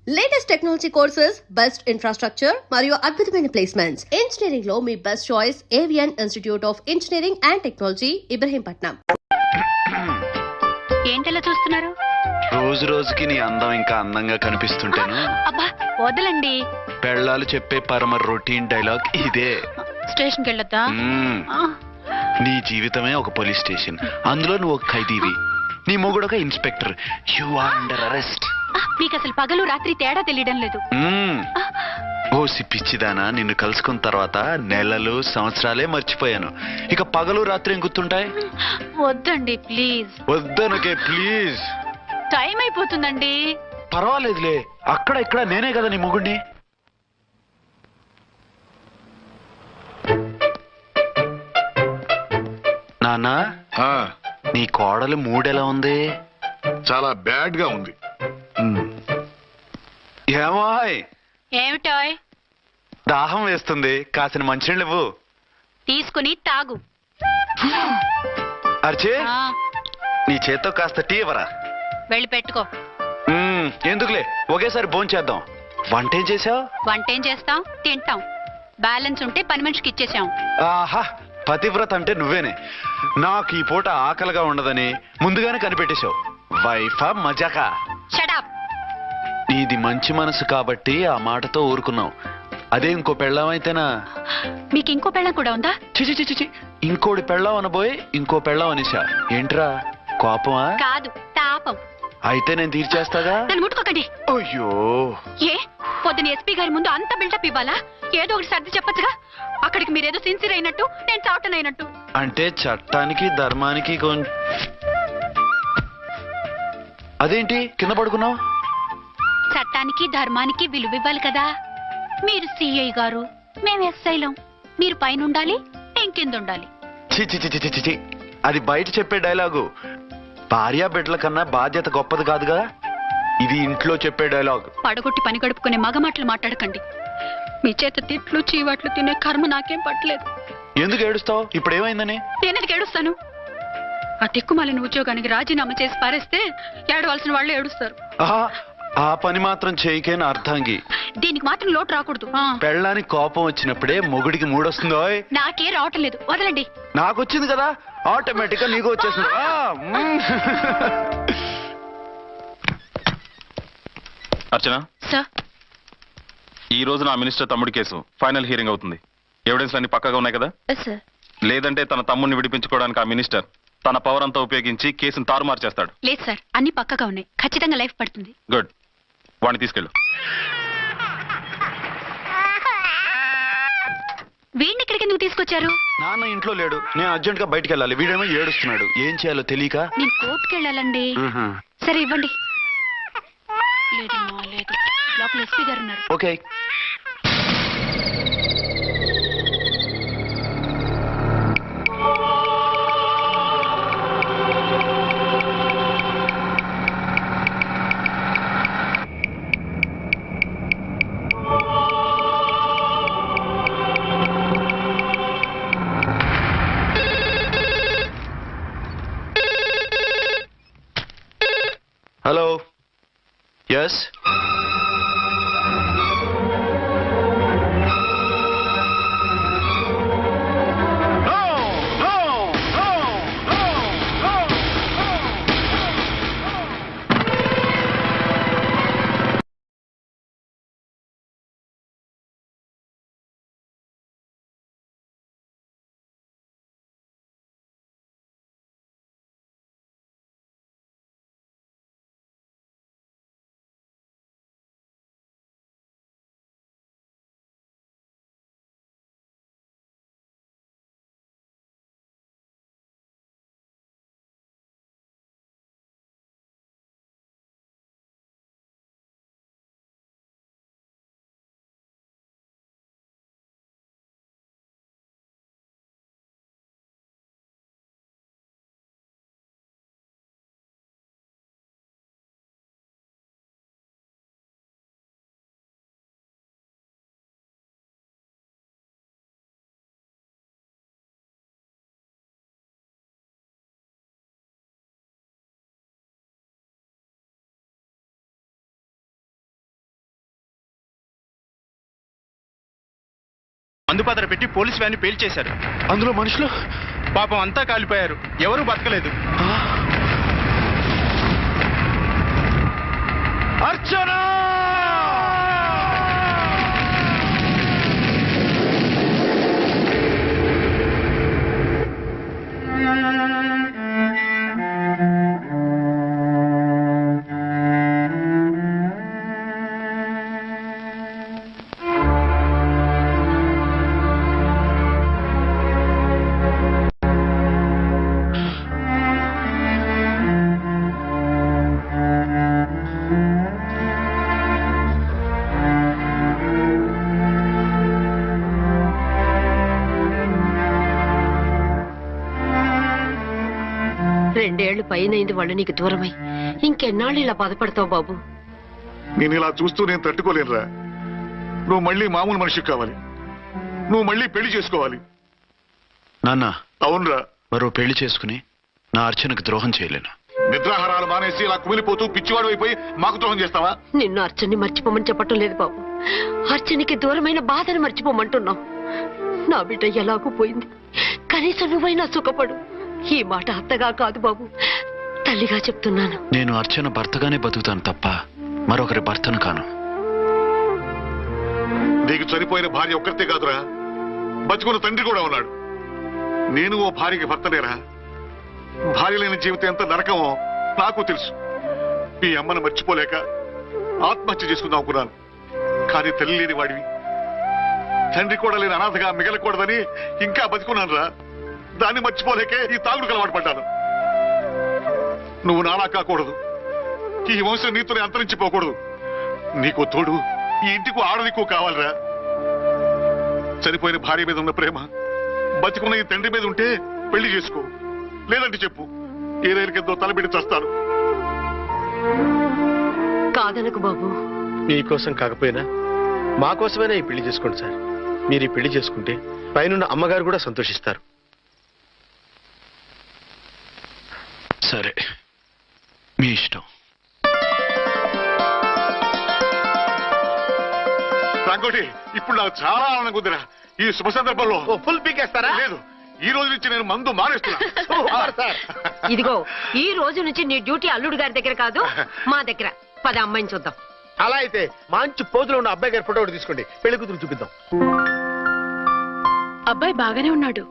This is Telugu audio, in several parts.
Latest technology courses, best infrastructure మరియు అద్భుతమైన ప్లేస్మెంట్స్. ఇంజనీరింగ్ లో మీ best choice Avian institute of engineering and technology, Ibrahimpatnam. ఏంటలా చూస్తున్నారు? రోజు రోజుకి నీ అందం ఇంకా అందంగా కనిపిస్తుంటాను. అబ్బా వదలండి. పెళ్ళాలు చెప్పే పరమ రొటీన్ డైలాగ్ ఇదే. స్టేషన్కి వెళ్ళొద్దా? నీ జీవితమే ఒక పోలీస్ స్టేషన్, అందులో నువ్వు ఒక ఖైదీవి, నీ మొగుడు ఒక inspector. You are under arrest. మీకు అసలు పగలు రాత్రి తేడా తెలియడం లేదు. ఓసి పిచ్చిదానా, నిన్ను కలుసుకున్న తర్వాత నెలలు సంవత్సరాలే మర్చిపోయాను. ఇక పగలు రాత్రి ఏం గుర్తుంటాయి? వద్దండి ప్లీజ్. వద్దనకే ప్లీజ్. టైం అయిపోతుందండి. పర్వాలేదులే, అక్కడ ఇక్కడ నేనే కదా నీ మొగుడిని. నాన్నా, నీ కోడలు మూడెలా ఉంది? చాలా బ్యాడ్ గా ఉంది. ఏమాయ్, ఏమిటాయ్? దాహం వేస్తుంది, కాసిన మంచినీళ్ళు ఇవ్వు. తీసుకుని తాగు. అర్చే, నీ చేత్తో కాస్త టీ ఇవ్వరా. వెళ్ళి పెట్టుకో. ఎందుకులే, ఒకేసారి భోంచేద్దాం. వంటేం చేసావు? వంటేం చేస్తాం, తింటాం. బ్యాలెన్స్ ఉంటే పని మనిషికి ఇచ్చేసాం. ఆహా, పతివ్రత అంటే నువ్వేనే. నాకు ఈ పూట ఆకలిగా ఉండదని ముందుగానే కనిపెట్టేశావు. వైఫా మజాకా? Shut up. నీది మంచి మనసు కాబట్టి ఆ మాటతో ఊరుకున్నావు. అదే ఇంకో పెళ్ళాం అయితేనా? మీకు ఇంకో పెళ్ళం కూడా ఉందా? చిచి చిచి చి, ఇంకోటి పెళ్ళాం అనబోయి ఇంకో పెళ్ళాం అనేసా. ఏంట్రా కోపమా? కాదు, తాపం. అయితే నేను తీర్చేస్తాగా. నన్ను ముట్టుకోకండి. అయ్యో, ఏ పొద్దున ఎస్పీ గారి ముందు అంత బిల్డప్ ఇవ్వాలా? ఏదో ఒకటి సర్ది చెప్పచ్చుగా. అక్కడికి మీరేదో సిన్సియర్ అయినట్టు, నేను చావటం అయినట్టు. అంటే చట్టానికి ధర్మానికి అదేంటి కింద పడుకున్నావు? చట్టానికి ధర్మానికి విలువ ఇవ్వాలి కదా. మీరు సిఐ గారు, మేము ఎస్ఐలం. మీరు పైన ఉండాలి, నేను కింద ఉండాలి. చిచి చిచి చిచి చి, అది బయట చెప్పే డైలాగు. భార్యా బిడ్డల కన్నా బాధ్యత గొప్పది కాదుగా. ఇది ఇంట్లో చెప్పే డైలాగ్. పడగొట్టి పని గడుపుకునే మగ మాటలు మాట్లాడకండి. మీ చేత తిట్లు చీవాట్లు తినే కర్మ నాకేం పట్టలేదు. ఎందుకు ఏడుస్తావు? ఇప్పుడు ఏమైందని? నేనెందుకు ఏడుస్తాను? ఆ తిక్కుమాలిన ఉద్యోగానికి రాజీనామా చేసి పారేస్తే ఏడవలసిన వాళ్ళు ఏడుస్తారు. ఆహా, ఆ పని మాత్రం చేయకేన అర్థంగి. దీనికి మాత్రం లోటు రాకూడదు. పెళ్ళానికి కోపం వచ్చినప్పుడే మొగుడికి మూడొస్తుందో? నాకే రావటం లేదు, వదలండి. నాకు వచ్చింది కదా, ఆటోమేటిక్ గా నీకు వచ్చేసింది. అర్చన సార్, ఈ రోజు నా మినిస్టర్ తమ్ముడి కేసు ఫైనల్ హియరింగ్ అవుతుంది. ఎవిడెన్స్ అన్ని పక్కగా ఉన్నాయి కదా? సార్. లేదంటే తన తమ్ముడిని విడిపించుకోవడానికి ఆ మినిస్టర్ తన పవర్ అంతా ఉపయోగించి కేసును తారుమారు చేస్తాడు. లేదు సార్, అన్ని పక్కగా ఉన్నాయి. ఖచ్చితంగా లైఫ్ పడుతుంది. గుడ్, వాడిని తీసుకెళ్ళు. వీడిని ఇక్కడికి ఎందుకు తీసుకొచ్చారు? నాన్న ఇంట్లో లేడు, నేను అర్జెంట్ గా బయటికి వెళ్ళాలి. వీడేమో ఏడుస్తున్నాడు, ఏం చేయాలో తెలియక. నేను కోర్టుకి వెళ్ళాలండి. సరే ఇవ్వండి. లేదమ్మా, లేదు. లోపల ఎస్పీ గారు ఉన్నారు. ఓకే. Hello, yes. మందుపాత్ర పెట్టి పోలీస్ వ్యాన్ పేల్చేశారు. అందులో మనుషులు పాపం అంతా కాలిపోయారు, ఎవరూ బతకలేదు. అర్చన! రెండేళ్లు పైనైంది వాళ్ళు నీకు దూరమై. ఇంకెన్నాళ్ళు ఇలా బాధపడతావు బాబు? నేను ఇలా చూస్తూ నేను తట్టుకోలేనురా. నువ్వు మళ్ళీ మామూలు మనిషి కావాలి. నువ్వు మళ్ళీ పెళ్లి చేసుకోవాలి. నాన్న, అవునరా. మరో పెళ్లి చేసుకుని నా అర్చనకు ద్రోహం చేయలేను. నిద్రాహారాలు మానేసి ఇలా కుమిలిపోతూ పిచ్చివాడు అయిపోయి మాకు ద్రోహం చేస్తావా? నిన్ను అర్చన్ని మర్చిపోమని చెప్పటం లేదు బాబు. అర్చనికి దూరమైన బాధను మర్చిపోమంటున్నావు. నా బిడ్డ ఎలాగూ పోయింది, కనీసం నువ్వైనా సుఖపడు. ఈ మాట అత్తగా కాదు బాబు, తల్లిగా చెప్తున్నాను. నేను అర్చన భర్తగానే బతుకుతాను తప్ప మరొకరి భర్తను కాను. నీకు చనిపోయిన భార్య ఒక్కరితే కాదురా, బతుకున్న తండ్రి కూడా ఉన్నాడు. నేను ఓ భార్యకి భర్తనేరా. భార్య లేని జీవితం ఎంత నరకమో నాకు తెలుసు. మీ అమ్మను మర్చిపోలేక ఆత్మహత్య చేసుకుందాం అనుకున్నాను. కానీ తల్లి లేని వాడివి, తండ్రి కూడా లేని అనాథగా మిగలకూడదని ఇంకా బతుకున్నాను రా. దాన్ని మర్చిపోలేకే ఈ తాగుడుకు అలవాటు పడ్డాను. నువ్వు నాలా కాకూడదు, ఈ వంశం నీతోనే అంతరించిపోకూడదు. నీకు తోడు ఈ ఇంటికి ఆడదికు కావాలిరా. చనిపోయిన భార్య మీద ఉన్న ప్రేమ బతికున్న ఈ తండ్రి మీద ఉంటే పెళ్లి చేసుకో. లేదంటే చెప్పు, ఏ రైలుకెంతో తలబెట్టి చస్తాను. కాదనకు బాబు. మీకోసం కాకపోయినా మా కోసమైనా ఈ పెళ్లి చేసుకోండి సార్. మీరు ఈ పెళ్లి చేసుకుంటే పైన అమ్మగారు కూడా సంతోషిస్తారు. సరే, మీ ఇష్టం. రంగోటి, ఇప్పుడు నాకు చాలా ఆనందంగా ఉందిరా. ఈ శుభ సందర్భంలో ఫుల్ పీకేస్తారా? లేదు, ఈ రోజు నుంచి నేను మందు మానేస్తున్నా. ఇదిగో, ఈ రోజు నుంచి నీ డ్యూటీ అల్లుడు గారి దగ్గర కాదు, మా దగ్గర. పద అమ్మాయిని చూద్దాం. అలా అయితే మంచి పోజులో ఉన్న అబ్బాయి గారి ఫోటో ఒకటి తీసుకోండి, పెళ్లి కూతురు చూపిద్దాం. అబ్బాయి బాగానే ఉన్నాడు.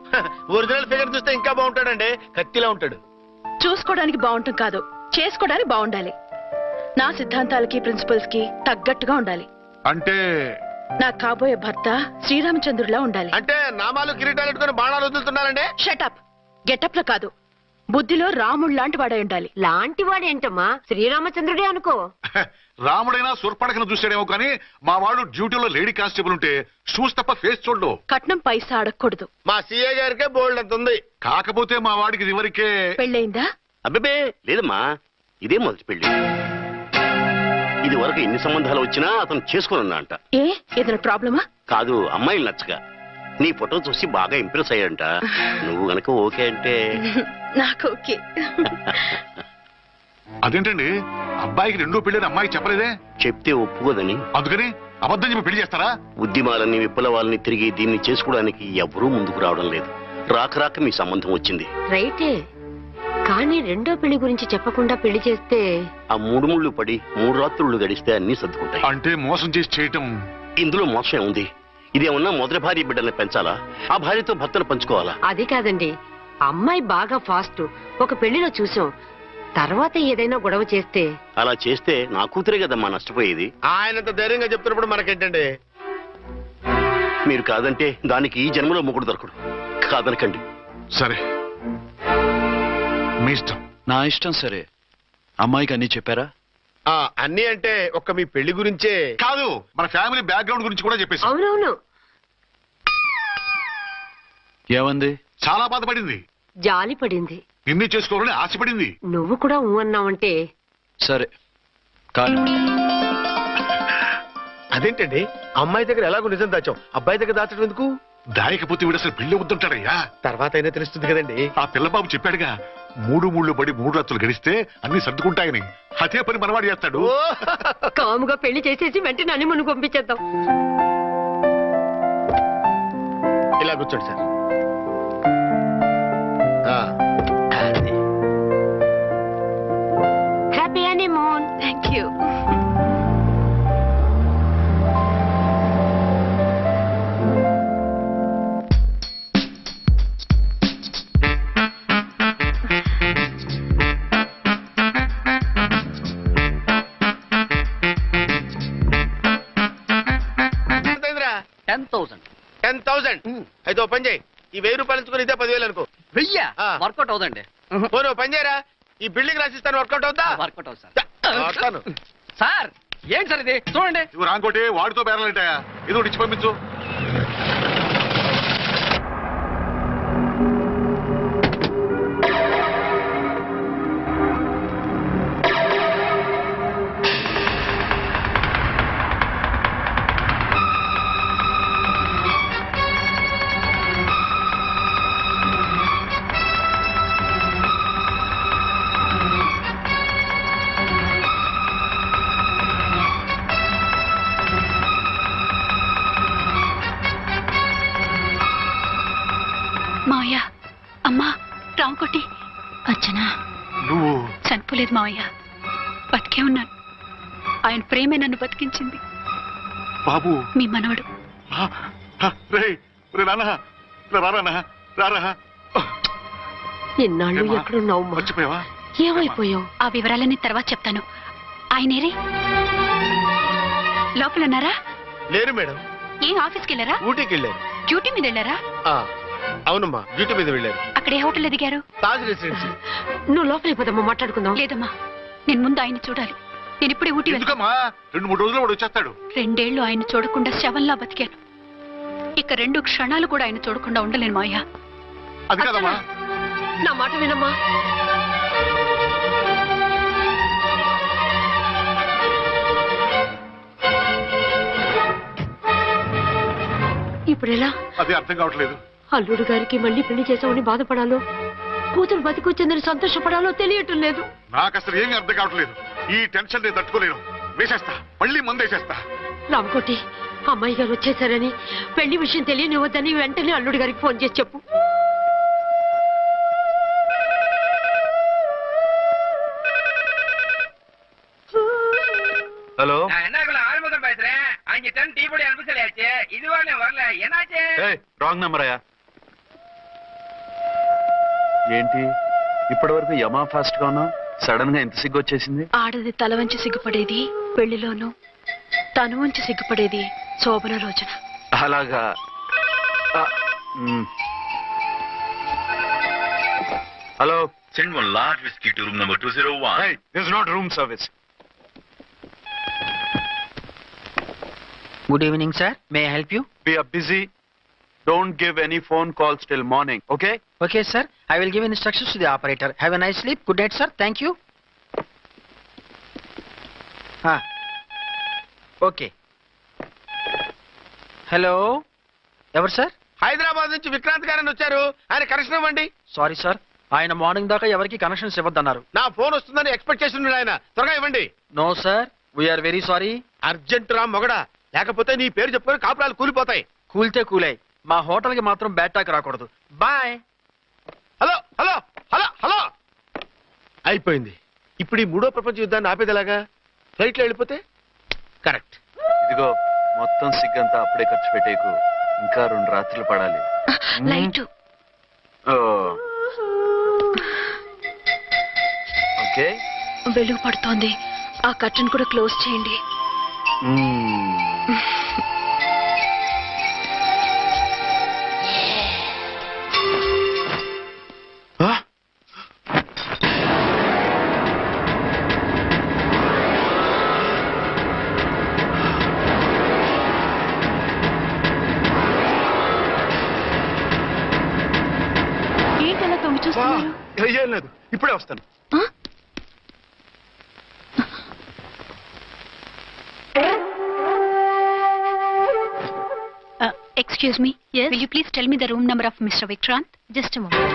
ఒరిజినల్ ఫిగర్ చూస్తే ఇంకా బాగుంటాడండి, కత్తిలా ఉంటాడు. చూసుకోవడానికి బాగుంటాం కాదు, చేసుకోవడానికి బాగుండాలి. నా సిద్ధాంతాలకి ప్రిన్సిపల్స్ కి తగ్గట్టుగా ఉండాలి. అంటే నా కాబోయే భర్త శ్రీరామచంద్రులా ఉండాలి. అంటే నామాలు కిరీటాలు పెట్టుకుని బాణాలు వదులుతున్నారండి. షటప్. గెటప్ లో కాదు, బుద్ధిలో రాముడు లాంటి వాడై ఉండాలి. లాంటి వాడేంటమ్మా, శ్రీరామచంద్రుడే అనుకో. రాముడైనా సుర్పడకను చూసాడేమో కానీ మా వాడు డ్యూటీలో లేడీ కానిస్టేబుల్ ఉంటే షూస్ తప్ప ఫేస్ చూడడు. కట్నం పైసా అడగకూడదు. మా సీఏ గారికే బోల్డ్ అంత ఉంది. కాకపోతే మా వాడికి ఇదివరకే పెళ్ళయిందా? అబ్బే లేదమ్మా, ఇదే మొదటి పెళ్లి. ఇది వరకు ఎన్ని సంబంధాలు వచ్చినా అతను చేసుకోనున్నా అంట. ఏ ఏదైనా ప్రాబ్లమా? కాదు, అమ్మాయిలు నచ్చగా నీ ఫోటో చూసి బాగా ఇంప్రెస్ అయ్యాడంట. నువ్వు గనక ఓకే అంటే నాకు ఓకే. అదేంటండి, అబ్బాయికి రెండో పెళ్లి అమ్మాయికి చెప్పలేదే? చెప్తే ఒప్పుకోదని. అందుకని అబద్ధం చెప్పి పెళ్లి చేస్తారా? ఉద్యమాలని విప్లవాలని తిరిగి దీన్ని చేసుకోవడానికి ఎవరూ ముందుకు రావడం లేదు. రాక రాక మీ సంబంధం వచ్చింది. రైటే, కానీ రెండో పెళ్లి గురించి చెప్పకుండా పెళ్లి చేస్తే ఆ 3 ముళ్ళు పడి 3 రాత్రులు గడిస్తే అన్ని సర్దుకుంటాయి. అంటే మోసం చేసి చేయటం. ఇందులో మోసం ఉంది. ఇదేమన్నా మొదటి భార్య బిడ్డల్ని పెంచాలా, ఆ భార్యతో భర్తను పంచుకోవాలా? అది కాదండి, అమ్మాయి బాగా ఫాస్ట్. ఒక పెళ్లిలో చూసాం, తర్వాత ఏదైనా గొడవ చేస్తే. అలా చేస్తే నా కూతురే కదమ్మా నష్టపోయేది. ఆయనంత ధైర్యంగా చెప్తున్నప్పుడు మనకేంటండి? మీరు కాదంటే దానికి ఈ జన్మలో మొగుడు దొరకడు. కాదనకండి. సరే, మీ ఇష్టం. నా ఇష్టం. సరే, అమ్మాయికి అన్నీ చెప్పారా? అన్ని అంటే ఒక్క మీ పెళ్లి గురించే కాదు, మన ఫ్యామిలీ బ్యాక్గ్రౌండ్ గురించి కూడా చెప్పేసి. అవునవును. ఏమంది? చాలా బాధపడింది, జాలి పడింది, నిన్నే చేసుకోవాలని ఆశపడింది. నువ్వు కూడా ఊ అన్నావంటే. సరే కానీ అదేంటండి, అమ్మాయి దగ్గర ఎలాగో నిజం దాచాం, అబ్బాయి దగ్గర దాచడం ఎందుకు? దాయకపోతే వీడు అసలు పెళ్లి వద్దంటాడయ్యా. తర్వాత అయినా తెలుస్తుంది కదండి. ఆ పిల్లబాబు చెప్పాడుగా, 3 ముళ్ళు పడి 3 రాత్రులు గడిస్తే అన్ని సర్దుకుంటాయని. అదే పని మనవాడు చేస్తాడు. కాముగా పెళ్లి చేసేసి వెంటనే అనిమను పంపించేద్దాం. ఇలా కూర్చోండి సార్. అది. Happy honeymoon. Thank you. ఎంతైందిరా? 10,000. 10,000. అయితే ఓ పని చేయి, ఈ 1000 రూపాయలు ఉంచుకొని ఇదే 10,000 అనుకో. వెయ్యా ఆ. వర్కౌట్ అవుదండి. పోనీ ఓ పని చేయరా, ఈ బిల్డింగ్ రాసిస్తాను, వర్కౌట్ అవుతా? వర్కౌట్ అవుతుంది సార్. వస్తాను. సార్ ఏంటి సార్ ఇది చూడండి. ఇవి రాంకోటి వాడితో బేరాలంటాయా? ఇది ఒకటి ఇచ్చి పంపించు. మావయ్య, అమ్మా, రాంకోటి. అర్చనా, నువ్వు చనిపోలేదు మావయ్య, బతికే ఉన్నాను. ఆయన ప్రేమే నన్ను బతికించింది. బాబు మీ మనవడు. రే నాన్న, రారా రారా. ఇన్నాళ్ళు ఎక్కడున్నావు? మర్చిపోయావా? ఏమైపోయావు? ఆ వివరాలన్నీ తర్వాత చెప్తాను. ఆయనేరే లోపల ఉన్నారా? లేరు మేడం, ఏం ఆఫీస్కి వెళ్ళారా? ఊటీకి వెళ్ళారు. డ్యూటీ మీద వెళ్ళారా? అవునమ్మా, డ్యూటీ మీద వెళ్ళారు. అక్కడ ఏ హోటల్ దిగారు? తాజ్ రెసిడెన్సీ. నువ్వు లోపలికి పోదమ్మా, మాట్లాడుకుందాం. లేదమ్మా, నేను ముందు ఆయన చూడాలి. నేను ఇప్పుడే ఊటీ వెళ్తాను. ఎందుకమ్మా? 2-3 రోజుల్లో వాడు వచ్చేస్తాడు. 2 ఏళ్లు ఆయన చూడకుండా శవంలా బతికాను. ఇక 2 క్షణాలు కూడా ఆయన చూడకుండా ఉండలేను మావయ్య. అది కదమ్మా. నా మాట వినమ్మా. ఇప్పుడు ఎలా? అదే అర్థం కావట్లేదు. అల్లుడు గారికి మళ్ళీ పెళ్లి చేసామని బాధపడాలో, కూతురు బతికొచ్చిందని సంతోషపడాలో తెలియటం లేదు. నాకు అసలు ఏమీ అర్థం కావట్లేదు. ఈ టెన్షన్ నేను తట్టుకోలేను. వేసేస్తా, మళ్ళీ మందేసేస్తా. రామకోటి, అమ్మాయి గారు వచ్చేసారని, పెళ్లి విషయం తెలియనివ్వద్దని వెంటనే అల్లుడు గారికి ఫోన్ చేసి చెప్పు. ஹலோ, ஆறுமுகம் பேசுறேன். 5 டன் டீ பொடி அனுப்ப சொல்லியாச்சு. இதுவரை வரல. என்னாச்சு? రాంగ్ నెంబర్ అయ్యా. ఏంటి ఇప్పటి వరకు యమా ఫాస్ట్ గా ఉన్నా, సడన్ గా ఎంత సిగ్గు వచ్చేసింది? ఆడది తల వంచి సిగ్గుపడేది పెళ్లిలోనూ, తను వంచి సిగ్గుపడేది శోభన రోజున. అలాగా. Hello, Send one large whiskey to room number 201. hey, this is not room service. Good evening, sir. May I help you? We are busy. Don't give any phone calls till morning, okay? Okay, sir. I will give instructions to the operator. Have a nice sleep. Good night, sir. Thank you. Okay. Hello. ఎవరు సార్? హైదరాబాద్ నుంచి విక్రాంత్ గారని వచ్చారు. ఆయన కనెక్షన్ ఇవ్వండి. సారీ సార్, ఆయన మార్నింగ్ దాకా ఎవరికి కనెక్షన్స్ ఇవ్వద్దన్నారు. నా ఫోన్ వస్తుందని ఎక్స్పెక్ట్ చేస్తున్నాడు ఆయన. త్వరగా ఇవ్వండి. No sir, we're very sorry. Urgent రా మొగడా, లేకపోతే నీ పేరు చెప్పుకొని కాపురాలు కూలిపోతాయి. కూల్తే కూలాయి, మా హోటల్ కి మాత్రం బ్యాడ్ టాక్ రాకూడదు. Bye. Hello hello hello hello. అయిపోయింది. ఇప్పుడు ఈ 3వ ప్రపంచ యుద్ధాన్ని ఆపేదిలాగా? ఫ్లైట్ లో వెళ్ళిపోతే కరెక్ట్. ఇదిగో మొత్తం సిగ్గంతా అప్పుడే ఖర్చు పెట్టేకు. ఇంకా 2 రాత్రులు పడాలి. లైట్. ఓకే, వెలుగు పడుతోంది. ఆ కర్టన్ కూడా క్లోజ్ చేయండి. ఏంటలా తొంగి చూస్తున్నారు? ఏం లేదు, ఇప్పుడే వస్తాను. Excuse me. Yes. Will you please tell me the room number of Mr. Vikrant? Just a moment.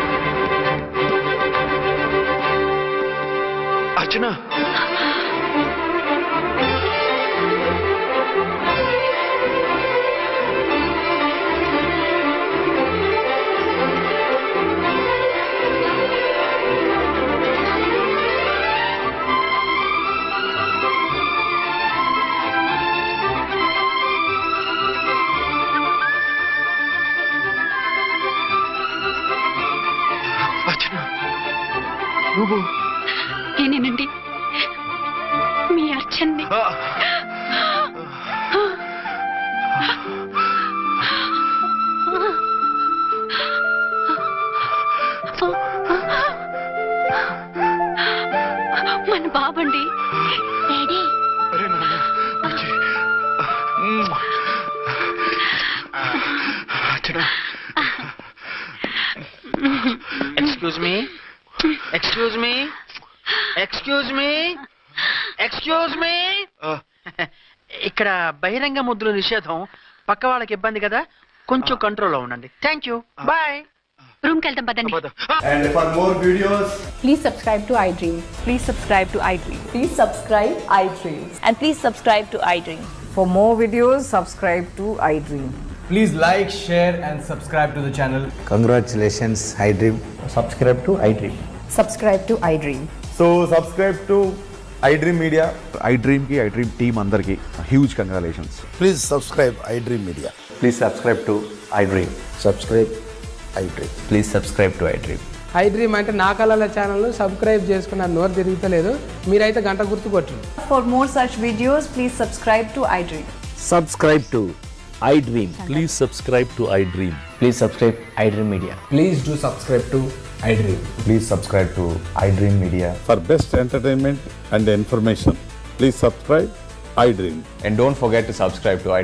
అర్చన, నువ్వు నేనేనండి మీ అర్చన్ని. మన బాబండి. డాడీ అరే నాన్న, బుజ్జి. అచ్చనా. Excuse me, excuse me, excuse me, excuse me. ఇక్కడ బహిరంగ ముద్దుల నిషేధం, పక్క వాళ్ళకి ఇబ్బంది కదా, కొంచెం కంట్రోల్లో ఉండండి. Thank you, bye. రూమ్కి వెళ్తాం పదండి. And for more videos, Please subscribe to iDream. Please subscribe to iDream. Please subscribe iDream. And please subscribe to iDream. For more videos, subscribe to iDream. please like, share, and subscribe to the channel. Congratulations, iDream. Subscribe to iDream. Subscribe to iDream. So subscribe to iDream Media. iDream ki iDream team andarki huge congratulations. Please subscribe iDream Media. Please subscribe to iDream. Subscribe iDream. Please subscribe to iDream. iDream అంటే నా కళల ఛానల్ సబ్స్క్రైబ్ చేసుకున్న నోరు తిరుగుతలేదు, మీరైతే గంట గుర్తు కొట్టండి. For more such videos, please subscribe to iDream. Subscribe to iDream. Please subscribe to iDream. Please subscribe iDream Media. Please do subscribe to iDream. Please subscribe to iDream Media. For best entertainment and information, please subscribe iDream. And don't forget to subscribe to iDream.